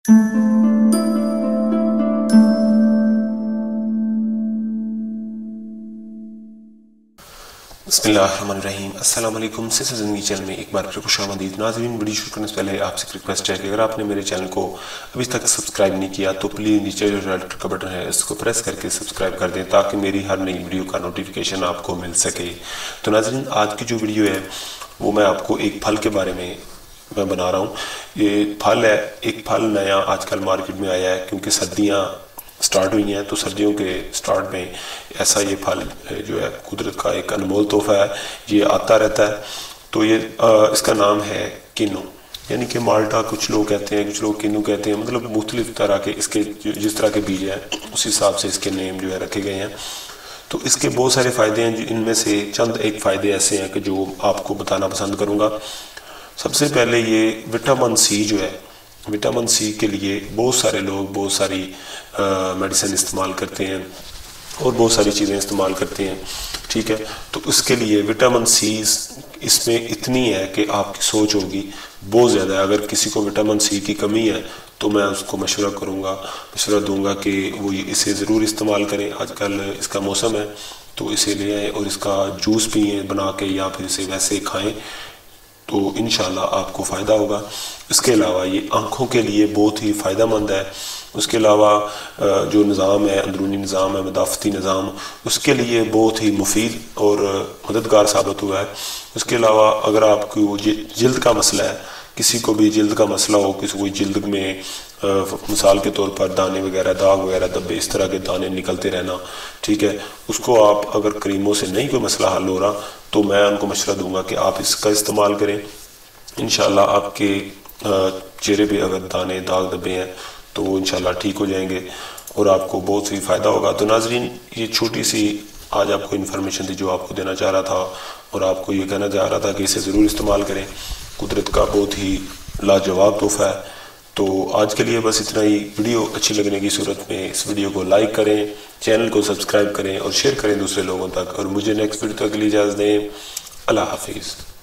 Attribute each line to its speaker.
Speaker 1: बिस्मिल्लाहिर्रहमानिर्रहीम। अस्सलाम वालेकुम। सिलसिला ज़िंदगी चैनल में एक बार फिर खुशामदीद। नाज़रीन, वीडियो शुरू करने से पहले आपसे एक रिक्वेस्ट है कि अगर आपने मेरे चैनल को अभी तक सब्सक्राइब नहीं किया तो प्लीज़ नीचे जो रेड का बटन है इसको प्रेस करके सब्सक्राइब कर दें ताकि मेरी हर नई वीडियो का नोटिफिकेशन आपको मिल सके। तो नाज़रीन, आज की जो वीडियो है वो मैं आपको एक फल के बारे में मैं बना रहा हूँ। ये फल है, एक फल नया आजकल मार्केट में आया है क्योंकि सर्दियाँ स्टार्ट हुई हैं, तो सर्दियों के स्टार्ट में ऐसा ये फल जो है कुदरत का एक अनमोल तोहफा है, ये आता रहता है। तो ये इसका नाम है किन्नू, यानी कि माल्टा कुछ लोग कहते हैं, कुछ लोग किन्नू कहते हैं। मतलब मुख्तलिफ तरह के इसके जिस तरह के बीज हैं उस हिसाब से इसके नेम जो है रखे गए हैं। तो इसके बहुत सारे फ़ायदे हैं, इनमें से चंद एक फ़ायदे ऐसे हैं कि जो आपको बताना पसंद करूँगा। सबसे पहले ये विटामिन सी जो है, विटामिन सी के लिए बहुत सारे लोग बहुत सारी मेडिसिन इस्तेमाल करते हैं और बहुत सारी चीज़ें इस्तेमाल करते हैं, ठीक है। तो उसके लिए विटामिन सी इसमें इतनी है कि आपकी सोच होगी बहुत ज़्यादा है। अगर किसी को विटामिन सी की कमी है तो मैं उसको मशवरा दूंगा कि वो इसे ज़रूर इस्तेमाल करें। आजकल इसका मौसम है तो इसे ले आएँ और इसका जूस पिए बना के या फिर इसे वैसे खाएँ तो इंशाल्लाह आपको फ़ायदा होगा। इसके अलावा ये आँखों के लिए बहुत ही फ़ायदेमंद है। उसके अलावा जो निज़ाम है, अंदरूनी निज़ाम है, मदाफ़ती निज़ाम, उसके लिए बहुत ही मुफीद और मददगार साबित हुआ है। उसके अलावा अगर आपको जिल्द का मसला है, किसी को भी जिल्द का मसला हो, किसी को जिल्द में मिसाल के तौर पर दाने वगैरह, दाग वगैरह, धब्बे, इस तरह के दाने निकलते रहना, ठीक है, उसको आप अगर क्रीमों से नहीं कोई मसला हल हो रहा तो मैं उनको मशवरा दूंगा कि आप इसका इस्तेमाल करें। इंशाल्लाह आपके चेहरे पे अगर दाने, दाग, धब्बे हैं तो वो इंशाल्लाह ठीक हो जाएंगे और आपको बहुत ही फ़ायदा होगा। तो नाजरीन, ये छोटी सी आज आपको इन्फॉर्मेशन थी जो आपको देना चाह रहा था और आपको ये कहना चाह रहा था कि इसे ज़रूर इस्तेमाल करें। कुदरत का बहुत ही लाजवाब तोहफा है। तो आज के लिए बस इतना ही। वीडियो अच्छी लगने की सूरत में इस वीडियो को लाइक करें, चैनल को सब्सक्राइब करें और शेयर करें दूसरे लोगों तक। और मुझे नेक्स्ट वीडियो तक के लिए इजाज़त दें। अल्लाह हाफिज़।